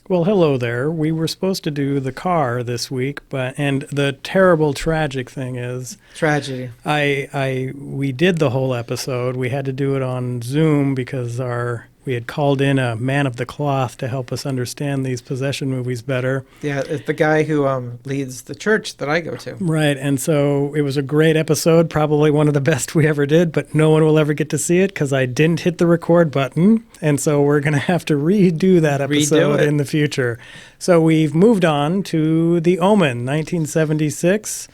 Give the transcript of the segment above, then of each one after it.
Well, hello there. We were supposed to do the car this week, and the terrible tragic thing is Tragedy. we did the whole episode. We had to do it on Zoom because we had called in a man of the cloth to help us understand these possession movies better. Yeah, it's the guy who leads the church that I go to. Right, and so it was a great episode, probably one of the best we ever did, but no one will ever get to see it because I didn't hit the record button, and so we're going to have to redo that episode in the future. So we've moved on to The Omen, 1976,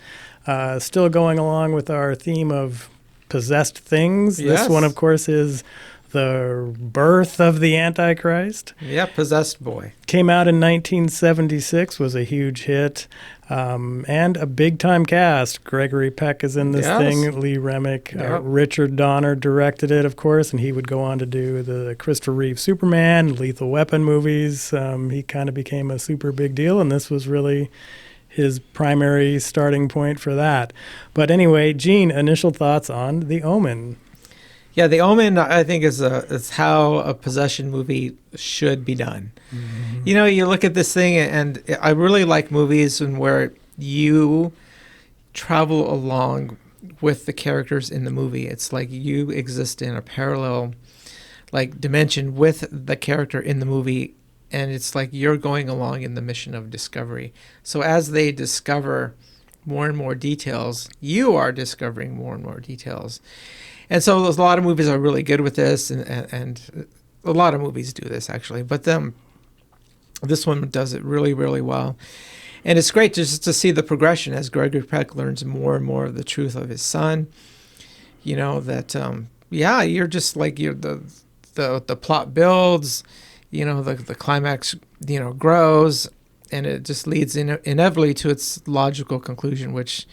still going along with our theme of possessed things. Yes. This one, of course, is the birth of the Antichrist. Yeah, Possessed Boy. Came out in 1976, was a huge hit, and a big-time cast. Gregory Peck is in this thing, Lee Remick. Richard Donner directed it, of course, and he would go on to do the Christopher Reeve Superman, Lethal Weapon movies. He kind of became a super big deal, and this was really his primary starting point for that. But anyway, Gene, initial thoughts on The Omen? Yeah, The Omen, I think, is how a possession movie should be done. Mm-hmm. You know, you look at this thing, and I really like movies where you travel along with the characters in the movie. It's like you exist in a parallel, dimension with the character in the movie, and it's like you're going along in the mission of discovery. So as they discover more and more details, you are discovering more and more details. And so a lot of movies are really good with this, and a lot of movies do this, actually. But this one does it really, really well. And it's great just to see the progression as Gregory Peck learns more and more of the truth of his son. You know, that, you're just like, the plot builds, the climax, grows, and it just leads inevitably to its logical conclusion, which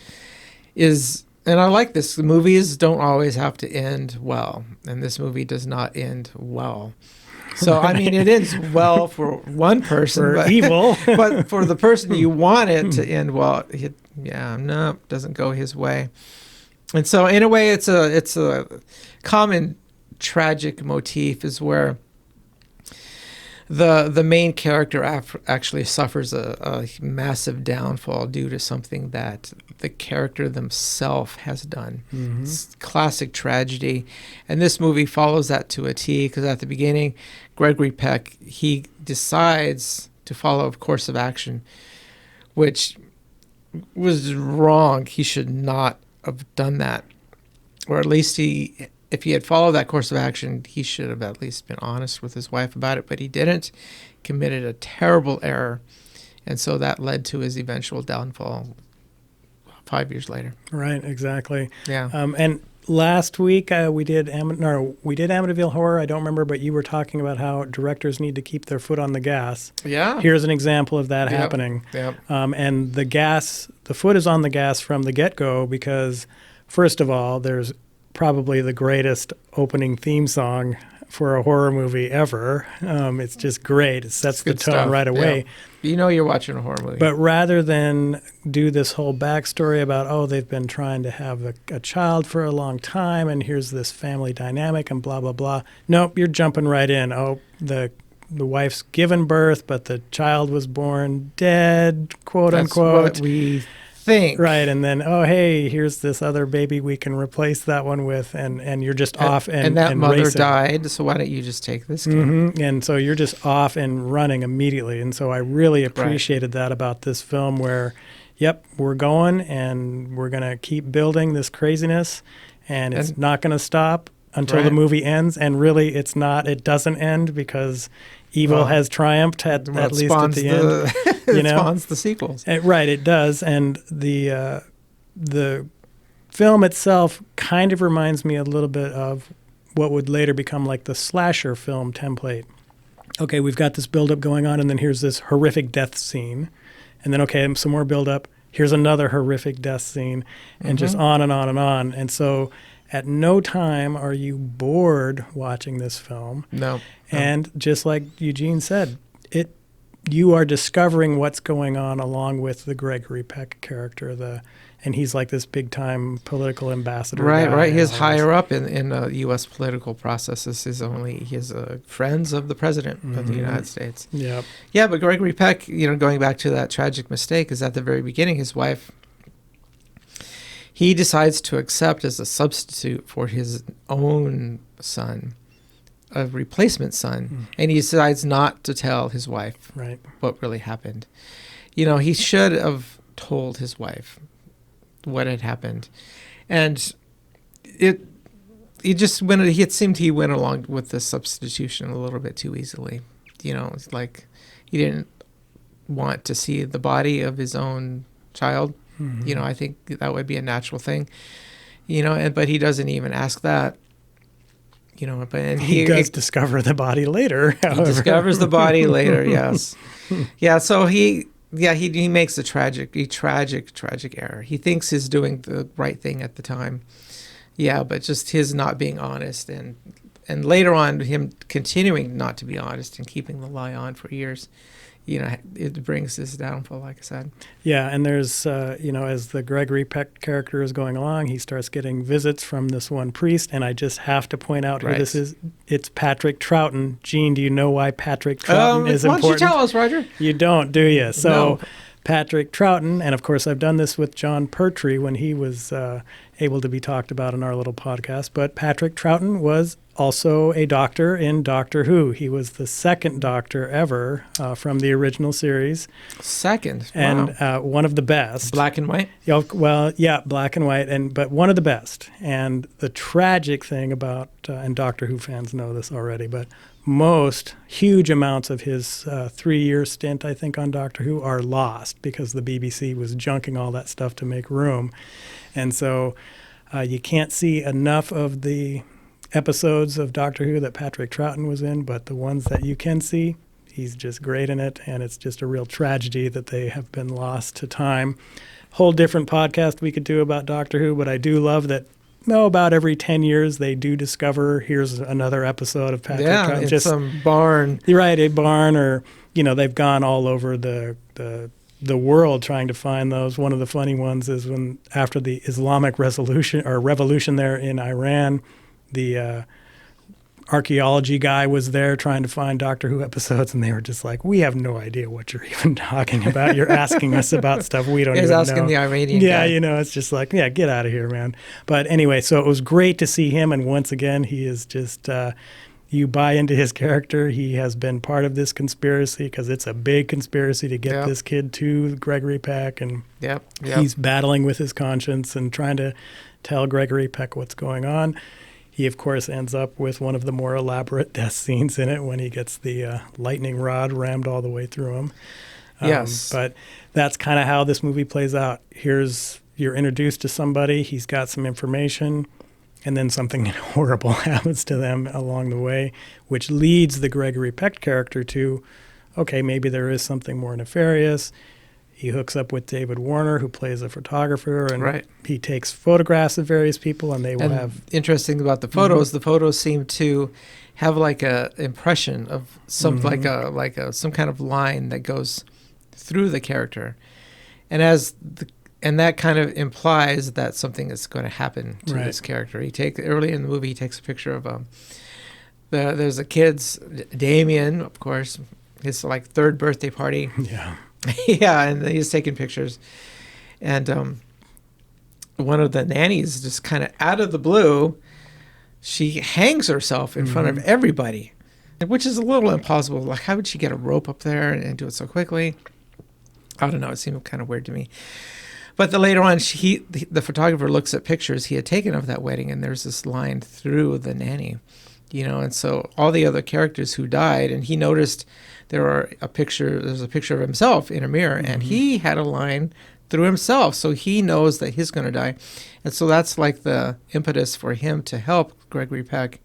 is... And I like this. The movies don't always have to end well, and this movie does not end well. So, I mean, it ends well for one person. For evil. But for the person you want it to end well, doesn't go his way. And so, in a way, it's a common tragic motif is where the main character actually suffers a massive downfall due to something that the character themselves has done. Mm-hmm. It's classic tragedy. And this movie follows that to a T, because at the beginning, Gregory Peck, he decides to follow a course of action, which was wrong. He should not have done that. Or at least if he had followed that course of action, he should have at least been honest with his wife about it, but he didn't. Committed a terrible error, and so that led to his eventual downfall 5 years later. Right, exactly. Yeah. And last week we did Amityville Horror. I don't remember, but you were talking about how directors need to keep their foot on the gas. Yeah. Here's an example of that happening. Yep. And the foot is on the gas from the get-go because, first of all, there's probably the greatest opening theme song for a horror movie ever. It's just great. It sets the tone right away. Yeah. You know you're watching a horror movie. But rather than do this whole backstory about, they've been trying to have a child for a long time, and here's this family dynamic and blah, blah, blah. Nope, you're jumping right in. The wife's given birth, but the child was born dead, quote unquote. That's what we think. Right, and then, hey, here's this other baby we can replace that one with, and you're just off and that mother racing. died, so why don't you just take this kid? Mm-hmm. And so you're just off and running immediately. And so I really appreciated that about this film where, we're going and we're going to keep building this craziness, and it's not going to stop until the movie ends. And really, it doesn't end because evil has triumphed at least at the end. It spawns the sequels. Right, it does. And the film itself kind of reminds me a little bit of what would later become like the slasher film template. Okay, we've got this buildup going on, and then here's this horrific death scene. And then, some more buildup. Here's another horrific death scene, and just on and on and on. And so at no time are you bored watching this film. No. And just like Eugene said, you are discovering what's going on along with the Gregory Peck character, and he's like this big time political ambassador. Right. He's higher up in U.S. political processes. He's friends of the president of the United States. Yeah. Yeah, but Gregory Peck, going back to that tragic mistake, is at the very beginning, his wife, he decides to accept as a substitute for his own son, a replacement son, and he decides not to tell his wife what really happened. He should have told his wife what had happened, and it seemed he went along with the substitution a little bit too easily. It's like he didn't want to see the body of his own child. I think that would be a natural thing. But he doesn't even ask that. But he does discover the body later. However. He discovers the body later. Yes. Yeah. So he makes a tragic error. He thinks he's doing the right thing at the time. Yeah, but just his not being honest, and later on him continuing not to be honest and keeping the lie on for years. It brings this downfall, like I said. Yeah, and there's, as the Gregory Peck character is going along, he starts getting visits from this one priest, and I just have to point out who this is. It's Patrick Troughton. Gene, do you know why Patrick Troughton is important? Why don't you tell us, Roger? You don't, do you? So no. Patrick Troughton, and of course I've done this with John Pertwee when he was able to be talked about in our little podcast, but Patrick Troughton was also a doctor in Doctor Who. He was the second Doctor ever from the original series. Second? And wow. One of the best. Black and white? Well, yeah, black and white, but one of the best. And the tragic thing about, and Doctor Who fans know this already, but most huge amounts of his 3-year stint, I think, on Doctor Who are lost because the BBC was junking all that stuff to make room. And so you can't see enough of the episodes of Doctor Who that Patrick Troughton was in, but the ones that you can see, he's just great in it, and it's just a real tragedy that they have been lost to time. Whole different podcast we could do about Doctor Who, but I do love that about every 10 years they do discover here's another episode of Patrick Troughton. Yeah, in some barn. You're right, a barn, or they've gone all over the world trying to find those. One of the funny ones is when after the Islamic revolution there in Iran, the archaeology guy was there trying to find Doctor Who episodes, and they were just like, we have no idea what you're even talking about. You're asking us about stuff we don't even know. He's asking the Iranian guy. Yeah, it's just like, yeah, get out of here, man. But anyway, so it was great to see him, and once again, he is just, you buy into his character. He has been part of this conspiracy because it's a big conspiracy to get this kid to Gregory Peck, and he's battling with his conscience and trying to tell Gregory Peck what's going on. He, of course, ends up with one of the more elaborate death scenes in it when he gets the lightning rod rammed all the way through him. Yes. But that's kind of how this movie plays out. You're introduced to somebody, he's got some information, and then something horrible happens to them along the way, which leads the Gregory Peck character to, okay, maybe there is something more nefarious. He hooks up with David Warner, who plays a photographer, and he takes photographs of various people, and they will have... Interesting about the photos, the photos seem to have like a impression of some some kind of line that goes through the character, and that kind of implies that something is going to happen to this character. Early in the movie, he takes a picture of there's a kid's Damien, of course, his like third birthday party. Yeah. Yeah, and he's taking pictures. And one of the nannies, just kind of out of the blue, she hangs herself in front of everybody, which is a little impossible. Like, how would she get a rope up there and do it so quickly? I don't know. It seemed kind of weird to me. But later on, the photographer looks at pictures he had taken of that wedding, and there's this line through the nanny, and so all the other characters who died, and he noticed there's a picture of himself in a mirror, and he had a line through himself, so he knows that he's going to die. And so that's like the impetus for him to help Gregory Peck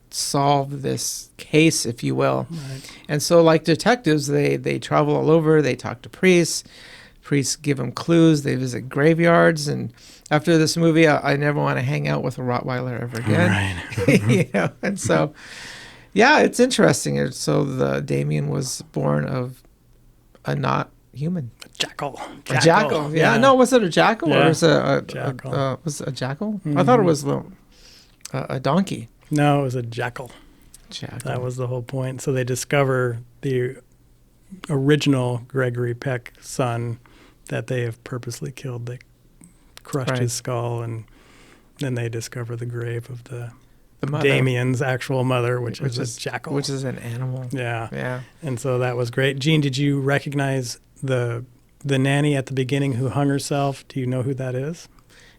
solve this case, if you will. Right. And so like detectives, they travel all over, they talk to priests give them clues, they visit graveyards, and after this movie, I never want to hang out with a Rottweiler ever again. Right. And so... yeah, it's interesting. So the Damien was born of a not human. Jackal. A jackal. Yeah. No, was it a jackal or was it was it a jackal? Mm-hmm. I thought it was a donkey. No, it was a jackal. Jackal. That was the whole point. So they discover the original Gregory Peck son that they have purposely killed. They crushed his skull, and then they discover the grave of the mother. Damien's actual mother, which is a jackal. Which is an animal. Yeah. Yeah. And so that was great. Gene, did you recognize the nanny at the beginning who hung herself? Do you know who that is?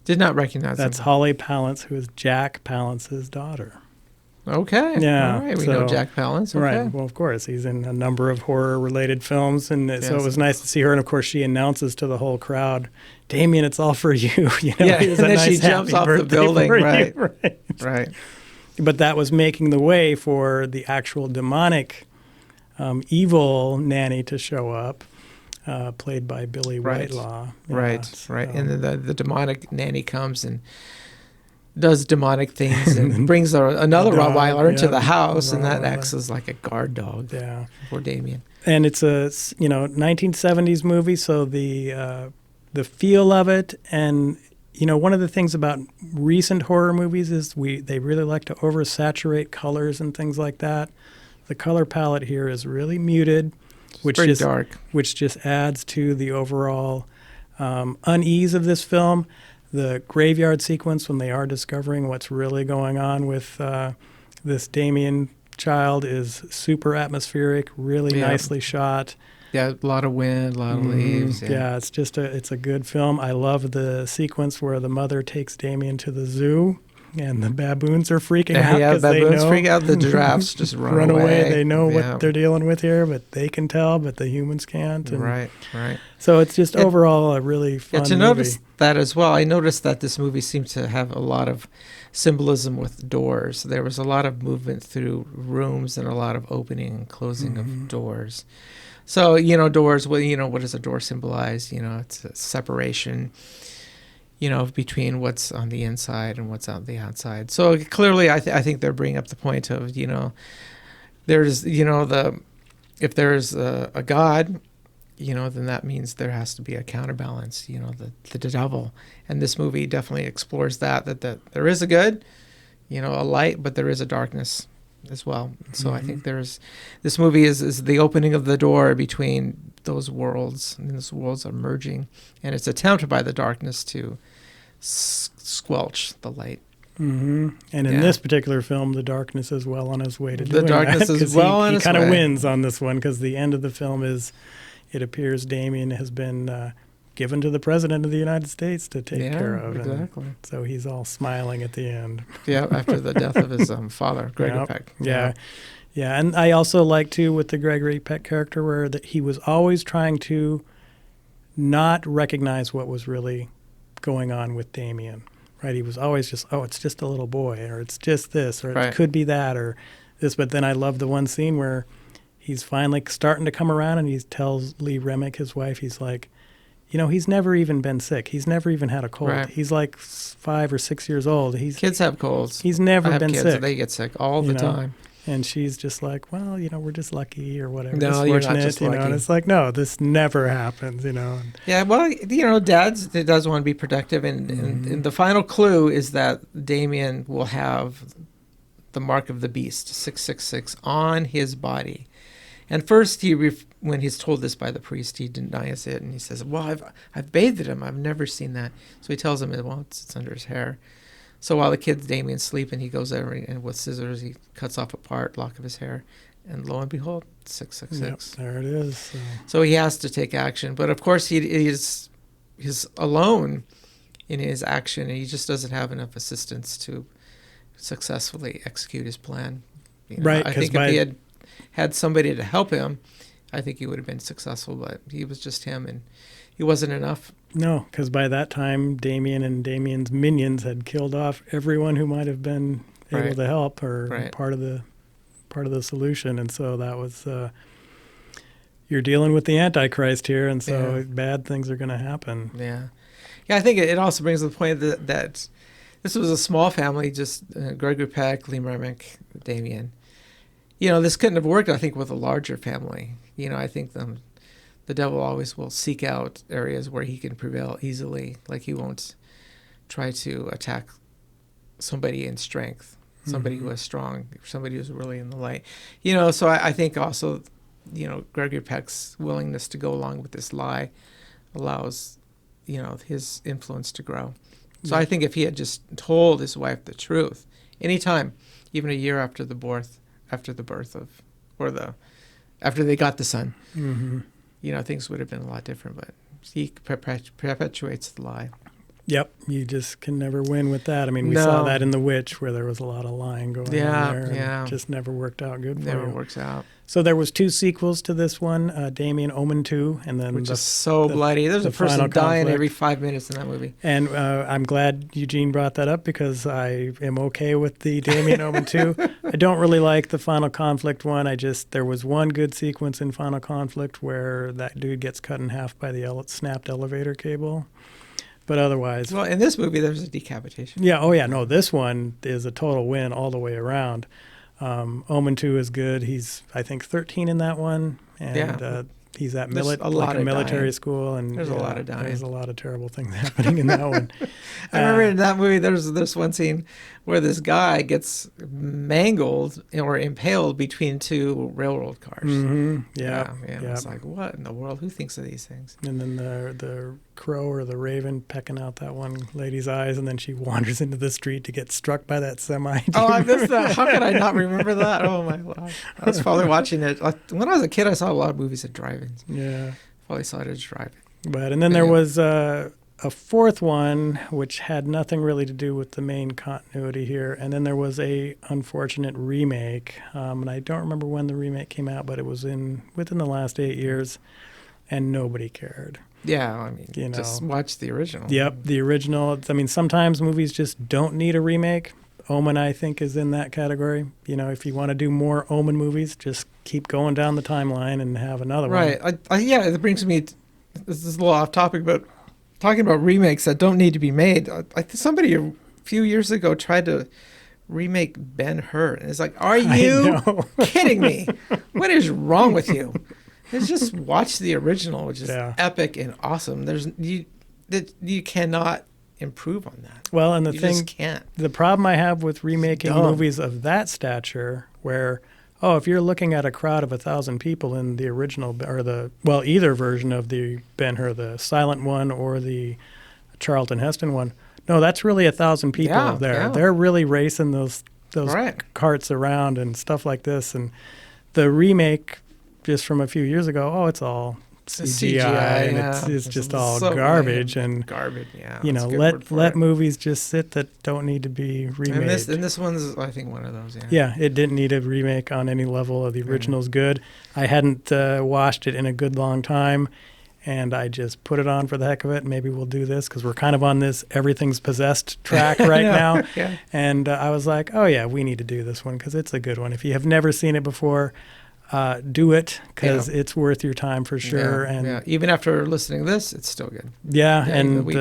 Did not recognize That's him. Holly Palance, who is Jack Palance's daughter. Okay. Yeah. All right. We know Jack Palance. Okay. Right. Well, of course. He's in a number of horror-related films, and Yes. so it was nice to see her. And, of course, she announces to the whole crowd, "Damien, it's all for you." You know, Yeah, here's and a then nice she jumps happy off the birthday building. for you. Right. Right. Right. But that was making the way for the actual demonic, evil nanny to show up, played by Billy Right. Whitelaw. Right. So- Right. And then the demonic nanny comes and does demonic things and brings another dog, Rottweiler into yeah, the house, and that Rottweiler. acts as like a guard dog Yeah. for Damien. And it's a 1970s movie, so the feel of it, and one of the things about recent horror movies is they really like to oversaturate colors and things like that. The color palette here is really muted, which Very just dark. which just adds to the overall unease of this film. The graveyard sequence when they are discovering what's really going on with this Damien child is super atmospheric, really Yeah. nicely shot. Yeah, a lot of wind, a lot of leaves. Yeah, it's a good film. I love the sequence where the mother takes Damien to the zoo and the baboons are freaking out Yeah, because they baboons know. freak out. The giraffes just run away. They know Yeah. what they're dealing with here, but they can tell, but the humans can't. And Right. so it's just overall a really fun to movie. notice that as well, I noticed that this movie seemed to have a lot of symbolism with doors. There was a lot of movement through rooms and a lot of opening and closing of doors. So, doors, what does a door symbolize? It's a separation, between what's on the inside and what's on the outside. So clearly, I think they're bringing up the point of, there's, if there's a God, then that means there has to be a counterbalance, the devil. And this movie definitely explores that there is a good, a light, but there is a darkness as well. So I think this movie is the opening of the door between those worlds, and those worlds are merging, and it's attempted by the darkness to squelch the light. Mm-hmm. And in this particular film, the darkness is well on his way to doing The darkness that, is well on he its kind of way. wins on this one because the end of the film is, it appears Damien has been given to the President of the United States to take care of. Exactly. And so he's all smiling at the end. Yeah, after the death of his father, Gregory Peck. Yeah. Yeah, and I also like, too, with the Gregory Peck character, where that he was always trying to not recognize what was really going on with Damien, right? He was always just, it's just a little boy, or it's just this, or it could be that, or this. But then I love the one scene where he's finally starting to come around, and he tells Lee Remick, his wife, he's like, he's never even been sick. He's never even had a cold. Right. He's like 5 or 6 years old. Kids have colds. He's never been kids, sick. They get sick all the time. And she's just like, well, we're just lucky or whatever. No, just you're fortunate, not just lucky. And it's like, no, this never happens, Yeah, well, Dad does want to be protective, and the final clue is that Damien will have the mark of the beast, 666, on his body. And first, when he's told this by the priest, he denies it, and he says, well, I've bathed him. I've never seen that. So he tells him, well, it's under his hair. So while the kid's Damien's sleeping, he goes over and with scissors, he cuts off a lock of his hair. And lo and behold, 666. Yep, there it is. So he has to take action. But of course, he's alone in his action, and he just doesn't have enough assistance to successfully execute his plan. Right. I think if he had somebody to help him, I think he would have been successful. But he was just him, and he wasn't enough. No, because by that time, Damien and Damien's minions had killed off everyone who might have been able to help or part of the solution. And so that was you're dealing with the Antichrist here, and so bad things are going to happen. Yeah. Yeah, I think it also brings to the point that this was a small family, just Gregory Peck, Lee Remick, Damien. This couldn't have worked, I think, with a larger family. I think the devil always will seek out areas where he can prevail easily. Like he won't try to attack somebody in strength, somebody who is strong, somebody who's really in the light. So I think also, Gregory Peck's willingness to go along with this lie allows, his influence to grow. So I think if he had just told his wife the truth, anytime, even a year after the birth after they got the son, things would have been a lot different. But he perpetuates the lie. Yep, you just can never win with that. I mean, we saw that in The Witch, where there was a lot of lying going on there. And it just never worked out good for Never works out. So there was 2 sequels to this one, Damien Omen 2, and then which is so bloody. There's a person dying every 5 minutes in that movie. And I'm glad Eugene brought that up because I am okay with the Damien Omen 2. I don't really like the Final Conflict one. There was one good sequence in Final Conflict where that dude gets cut in half by the snapped elevator cable. But otherwise... Well, in this movie, there's a decapitation. Yeah, oh yeah, no, this one is a total win all the way around. Omen 2 is good. He's, I think, 13 in that one. And he's at military school. And there's a lot of dying. There's a lot of terrible things happening in that one. I remember in that movie, there's one scene where this guy gets mangled or impaled between 2 railroad cars. Mm-hmm. Yeah. It's like, what in the world? Who thinks of these things? And then the crow or the raven pecking out that one lady's eyes, and then she wanders into the street to get struck by that semi. Oh, I missed that. How could I not remember that? Oh, my God. I was probably watching it. When I was a kid, I saw a lot of movies at drive-ins. Yeah. Probably saw it at drive-in. And then there was a 4th one, which had nothing really to do with the main continuity here. And then there was a unfortunate remake. And I don't remember when the remake came out, but it was within the last 8 years, and nobody cared. Yeah, I mean, just watch the original. Yep, the original. I mean, sometimes movies just don't need a remake. Omen, I think, is in that category. If you want to do more Omen movies, just keep going down the timeline and have another one. Right. It brings me... This is a little off topic, but talking about remakes that don't need to be made, I think somebody a few years ago tried to remake Ben-Hur. And it's like, are you kidding me? What is wrong with you? It's just watch the original, which is epic and awesome. You cannot improve on that. Well, and you just can't. The problem I have with remaking movies of that stature, where if you're looking at a crowd of 1,000 people in the original or either version of the Ben-Hur, the silent one or the Charlton Heston one, no, that's really 1,000 people there. Yeah. They're really racing those carts around and stuff like this. And the remake just from a few years ago, it's all CGI and it's just all garbage and garbage. Yeah, let movies just sit that don't need to be remade. And this one's, I think, one of those. Yeah, it didn't need a remake on any level. The original's good. I hadn't watched it in a good long time, and I just put it on for the heck of it. Maybe we'll do this because we're kind of on this everything's possessed track right now. Yeah. And I was like, we need to do this one because it's a good one. If you have never seen it before, do it because it's worth your time for sure. And even after listening to this, it's still good. Yeah, and we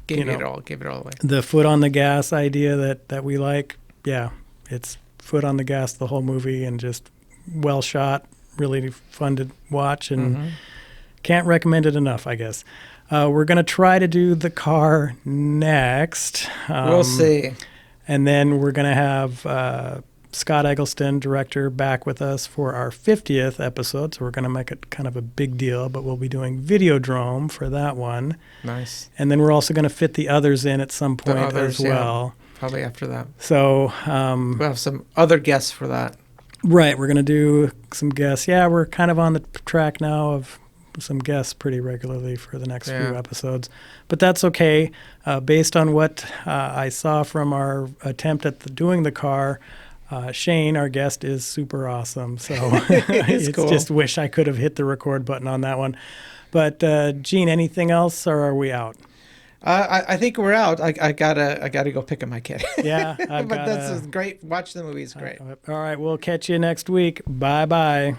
gave it all away. The foot on the gas idea that we like, it's foot on the gas the whole movie and just well shot, really fun to watch, and can't recommend it enough, I guess. We're going to try to do The Car next. We'll see. And then we're going to have Scott Eggleston, director, back with us for our 50th episode. So we're going to make it kind of a big deal, but we'll be doing Videodrome for that one. Nice. And then we're also going to fit the others in at some point as well. Probably after that. So we'll have some other guests for that. Right. We're going to do some guests. Yeah, we're kind of on the track now of some guests pretty regularly for the next few episodes. But that's okay. Based on what I saw from our attempt at doing The Car, Shane, our guest, is super awesome. So it's cool. Just wish I could have hit the record button on that one. But Gene, anything else, or are we out? I think we're out. I gotta go pick up my kid. Yeah, but that's great. Watch the movie; it's great. All right, we'll catch you next week. Bye. Bye.